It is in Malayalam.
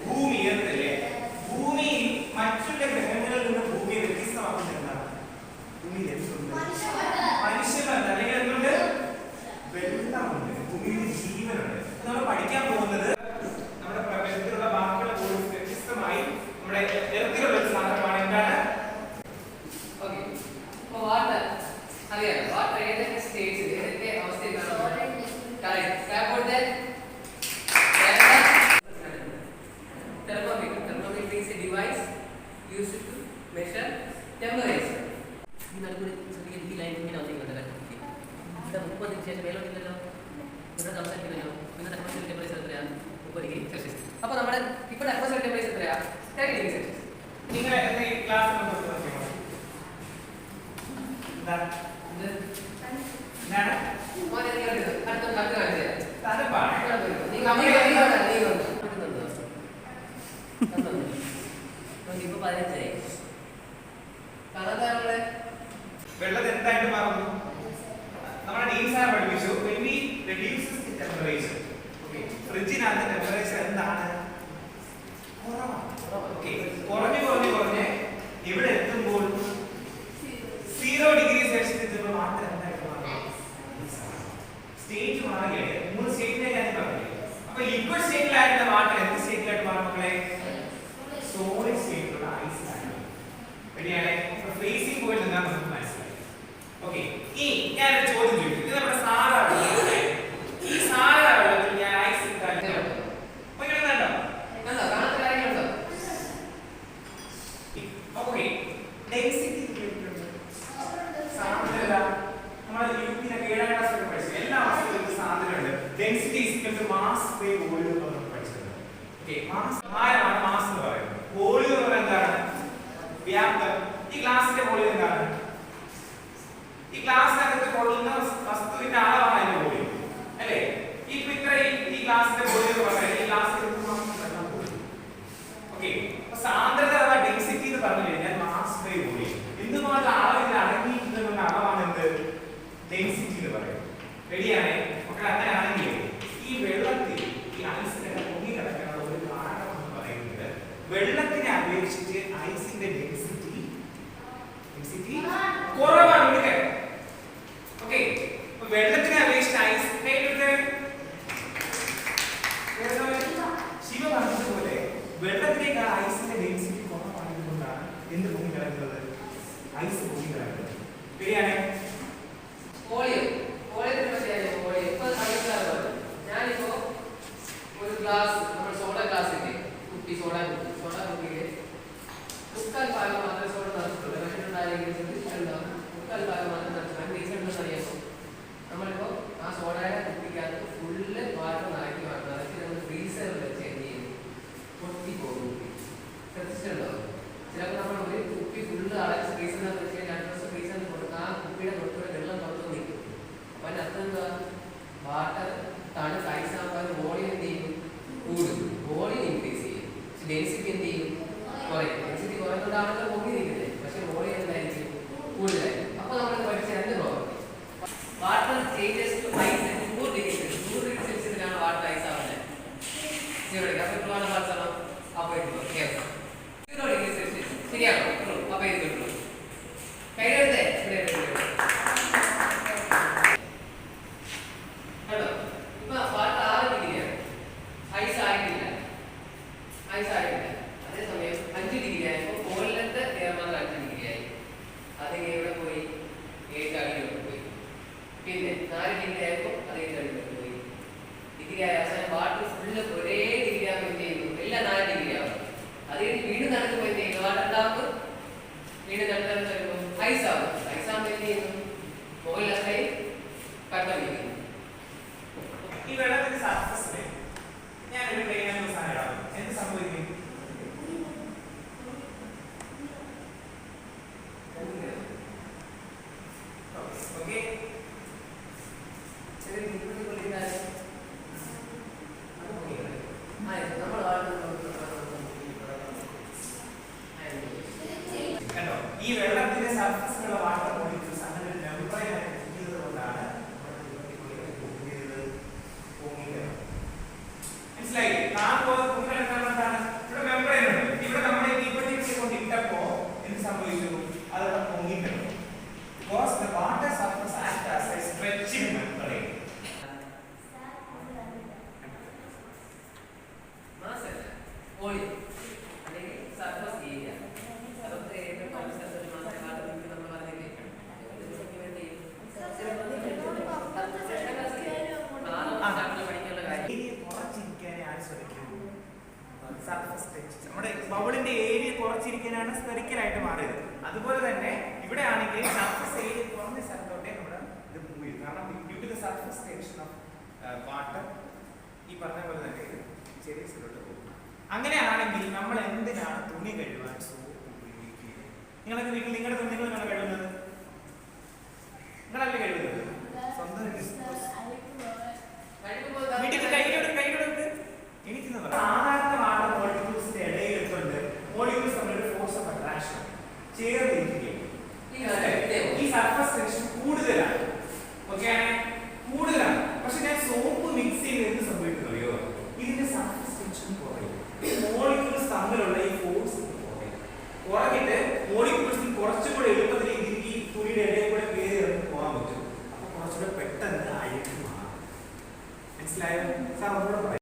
ഭൂമി എന്തല്ലേ? ഭൂമിയിൽ മറ്റുള്ള ഗ്രഹങ്ങളിൽ നിന്ന് ഭൂമിയെ വ്യത്യസ്തമാക്കുന്നത് എന്താണ്? ഭൂമിയിൽ എന്തുണ്ട്? മനുഷ്യരുണ്ട്, അല്ലെങ്കിൽ എന്തുണ്ട്? വെള്ളമുണ്ട്. ഭൂമിയിൽ ജീവനുണ്ട്. നമ്മൾ പഠിക്കാൻ പോകുന്നത് നമ്മുടെ പ്രപഞ്ചത്തിലുള്ള ബാക്കിയുള്ള ഭൂമി വ്യത്യസ്തമായി നമ്മുടെ എർത്തിലുള്ള ഒരു സാധനമാണ്. എന്താണ്? അറിയാം വാട്ടർ ഏതൊക്കെ സ്റ്റേറ്റ്സ് ഏതൊക്കെ അവസ്ഥയിലാണ്? Thermometer is a device used to measure temperature. ഈ ലൈൻ ഇങ്ങനെ വന്നിരിക്കുന്നുണ്ട്. ഇവിടെ 30 ശേഷം മേലോട്ടില്ലല്ലോ, ഇവിടെ സംസാരിക്കുന്നല്ലോ. പിന്നെ അറ്റ്മോസ്ഫിയർ ടെമ്പറേച്ചർ എത്രയാണ്? 30 ഡിഗ്രി സെൽഷ്യസ്. അപ്പോൾ നമ്മുടെ ഇപ്പോൾ അറ്റ്മോസ്ഫിയർ ടെമ്പറേച്ചർ എത്രയാണ്? 30 ഡിഗ്രി സെൽഷ്യസ്. നിങ്ങൾ ഈ ക്ലാസ് നമ്പർ വെള്ളം എന്തായിട്ട് മാറുന്നു? നമ്മുടെ ഡീൻസാർ പഠിപ്പിച്ചു ഫ്രിഡ്ജിനകത്ത് ടെമ്പറേച്ചർ എന്താണ്? കുറഞ്ഞ് ഇവിടെ എത്തുമ്പോൾ 0 ഡിഗ്രി സെൽഷ്യസ് എത്തുമ്പോൾ വാട്ടർ എന്തായിട്ട് മാറും? സ്റ്റേറ്റ് മാറുകയാണ്. 3 സ്റ്റേറ്റിലേക്ക് ഞാൻ പറഞ്ഞില്ലേ? അപ്പൊ ലിക്വിഡ് സ്റ്റേറ്റിലായിരുന്ന വാട്ടർ എന്ത് സ്റ്റേറ്റിലായിട്ട് മാറും മക്കളെ? സോളിഡ് സ്റ്റേറ്റിലുള്ള ഐസ് ആണ്. റെഡിയാണ്? അപ്പൊ ഫ്രീസിംഗ് പോയിന്റ് എന്താ നമുക്ക് മനസ്സിലായി. ഓക്കെ, ഈ ഞാൻ ഒരു ചോദ്യം ചോദിക്കും. ഇത് നമ്മുടെ സാധാ വെള്ളത്തിൽ, ഈ സാധാ വെള്ളത്തിൽ ഞാൻ ഐസ് ഇട്ടാൽ okay density density is equal to mass by volume എന്ന് പഠിച്ചിട്ടുണ്ട്. ഓക്കേ, ഭാരമാണ് മാസ് എന്ന് പറയുന്നത്. വോളിയം എന്ന് പറയുന്നത് എന്താണ്? വ്യാപ്തം. ഈ ഗ്ലാസിന്റെ വോളിയം എന്താണ്? ഈ ഗ്ലാസിനകത്ത് കൊള്ളുന്ന വസ്തുവിന്റെ അളവാണ് അതിന്റെ വോളിയം, അല്ലേ? ഈ ഗ്ലാസിന്റെ വോളിയം എന്ന് പറഞ്ഞാൽ ഈ ഗ്ലാസിൽ ഓക്കേ, അപ്പോൾ സാന്ദ്രത അഥവാ ഡെൻസിറ്റി എന്ന് പറഞ്ഞു കഴിഞ്ഞാൽ മാസ് ബൈ വോളിയം. എന്തുമാത്രം അളവിൽ അടങ്ങിയിരിക്കുന്ന അളവാണ് എന്ത്? ഡെൻസിറ്റി എന്ന് പറയുന്നത്. റെഡിയാണ്? അങ്ങനെയാണെങ്കിൽ ഈ വെള്ളത്തിൽ ഈ ഐസിന്റെ പൊങ്ങി കിടക്കാനുള്ള ഒരു കാരണം എന്ന് പറയുന്നത് വെള്ളത്തിനെ അപേക്ഷിച്ച് ഐസിന്റെ ഡെൻസിറ്റി കുറവാണ്. ഓക്കെ, വെള്ളത്തിനെ അപേക്ഷിച്ച് ഐസിന്റെ ശിവ പറഞ്ഞതുപോലെ വെള്ളത്തിനേക്കാൾ ഐസിന്റെ ഡെൻസിറ്റി കുറവായതുകൊണ്ടാണ് എന്ത് പൊങ്ങി കിടക്കുന്നത്? ഐസ് പൊങ്ങി കിടക്കുന്നത്. ശരിയാണ്? ഒരു ഗ്ലാസ് നമ്മൾ സോഡ ഗ്ലാസിന്റെ കുപ്പി സോഡ കുപ്പിയിലെ 3/4 ഭാഗം മാത്രമേ സോഡ നിറച്ചിട്ടുള്ളൂ. മുക്കാൽ ഭാഗം മാത്രം നിറച്ചിട്ടുണ്ട്. റീസൺ അറിയാമോ? നമ്മളിപ്പോ ആ സോഡയുടെ കുപ്പിക്കകത്ത് ഫുള്ള് വാട്ടർ നിറയ്ക്കി നമ്മൾ ഫ്രീസറിൽ വെച്ച് എന്ത് ചെയ്യും? പൊട്ടിപ്പോകും. ശ്രദ്ധിച്ചിട്ടുണ്ടോ? ചിലപ്പോൾ നമ്മൾ ഒരു കുപ്പി ഫുള്ള് അടച്ച് ഫ്രീസറിനകത്ത് വെച്ച് 2 ദിവസം ഫ്രീസറിൽ കൊടുക്കും. ആ കുപ്പിയുടെ പുറത്തൂടെ വെള്ളം പുറത്തു നിൽക്കും. അപ്പൊ അതിന് അർത്ഥം എന്താ? വാട്ടർ തണുത്ത് ഐസാകുമ്പോൾ വോളിയം എന്ത് ചെയ്യും? കൂടും. വോളിയം ഇൻക്രീസ് ചെയ്യും. ഡെൻസിറ്റി എന്ത് ചെയ്യും? കുറയും. ഡെൻസിറ്റി കുറയുന്നതുകൊണ്ടാണല്ലോ പൊങ്ങി നിൽക്കുന്നത്. പക്ഷെ വോളിയം എന്തായിരിക്കും? കൂടുതലായിരിക്കും. അപ്പോൾ നമ്മൾ പഠിച്ച 2 property. Water changes to ice at 2 degree Celsius. 2 degree സെൽഷ്യസിലാണ് വാട്ടർ ഐസ് ആവുന്നത്. അപ്പോൾ എപ്പോഴാണ് വാട്ടർ? അപ്പോൾ 0 ഡിഗ്രി സെൽഷ്യസ്. ശരിയാണോ? അപ്പോൾ ഇത് കിട്ടും. കൈയെടുത്തേ അതേസമയം 5 ഡിഗ്രി ആയപ്പോൾ മുകളിലത്തെ നേർമാത്ര 5 ഡിഗ്രി ആയി. അത് എവിടെ പോയി? 7 അടിയിലോട്ട് പോയി. പിന്നെ 4 ഡിഗ്രി ആയപ്പോൾ അത് 7 അടിയിലോട്ട് പോയി. ഡിഗ്രി ആയ അവസാനം വാട്ടർ ഫുള്ള് ഒരേ ഡിഗ്രി ആകുമ്പോൾ എന്ത് ചെയ്യുന്നു? എല്ലാം 4 ഡിഗ്രി ആവും. അത് കഴിഞ്ഞ് വീണ്ടും തണുക്കുമ്പോൾ എന്ത് ചെയ്യുന്നു? വാട്ടർ ഉണ്ടാകുമ്പോൾ വീണ്ടും തണുത്ത് വരുമ്പോൾ ഐസ് ആവും. ഐസ് ആകുമ്പോൾ എന്ത് ചെയ്യുന്നു? മുകളിലത്തെ കട്ടം ചെയ്യുന്നു. ഈ വെള്ളത്തിന്റെ സർഫസിൽ ഞാൻ ഒരു സാധനം ഇടാം. എന്ത് സംഭവിക്കും? ഓക്കെ, കണ്ടോ? ഈ വെള്ളത്തിന്റെ സർഫസിലുള്ള വാട്ടർ മോളിക്യൂൾസ് അങ്ങനെ മെംബ്രെയിൻ ആയിട്ട് കൊണ്ടാണ് സർഫസ് ടെൻഷൻ. നമ്മുടെ ബബിളിന്റെ ഏരിയ കുറച്ചിരിക്കാനാണ് സ്ഫെറിക്കൽ ആയിട്ട് മാറിയത്. അതുപോലെ തന്നെ ഇവിടെ ആണെങ്കിൽ സർഫസ് ഏരിയ കുറഞ്ഞ സ്ഥലത്തോട്ടേ നമ്മുടെ ഇത് മൂവ് ചെയ്യും. കാരണം due to the surface tension of water ഈ പറഞ്ഞ പോലെ തന്നെ ഇത് ചെറിയ സ്ഥലത്തോട്ട് പോകും. അങ്ങനെയാണെങ്കിൽ നമ്മൾ എന്തിനാണ് തുണി കഴുകാൻ സോപ്പ് ഉപയോഗിക്കുന്നത്? നിങ്ങളൊക്കെ വീട്ടിൽ നിങ്ങളുടെ തുണികളാണ് കഴുകുന്നത്? നിങ്ങളല്ലേ കഴുകുന്നത്? സ്വന്തം വീട്ടിൽ കൈയിലോട്ട് എനിക്ക് സാധാരണ വാട്ടർ മോളിക്യൂൾസിന്റെ ഇടയിൽ എത്തുകൊണ്ട് മോളിക്യൂൾസ് തമ്മിലൊരു ഫോഴ്സ് ഓഫ് അട്രാക്ഷൻ ചേർന്നിരിക്കുകയും ഈ സർഫസ് ടെൻഷൻ കൂടുതലാണ്. ഓക്കെ കൂടുതലാണ്. പക്ഷെ ഞാൻ സോപ്പ് മിക്സ് ചെയ്ത് എന്ത് സംഭവിക്കുന്നറിയോ? ഇതിന്റെ സർഫസ് ടെൻഷൻ കുറയും. മോളിക്യൂൾസ് തമ്മിലുള്ള ഈ ഫോഴ്സ് കുറഞ്ഞിട്ട് മോളിക്യൂൾസിന് കുറച്ചുകൂടെ എളുപ്പത്തിൽ ഈ തുണിയുടെ ഇടയിൽ കൂടെ കയറി ഇറങ്ങി പോകാൻ പറ്റും. അപ്പൊ കുറച്ചുകൂടെ പെട്ടെന്ന് അഴുക്ക് മാറും. മനസ്സിലായോ സാർ?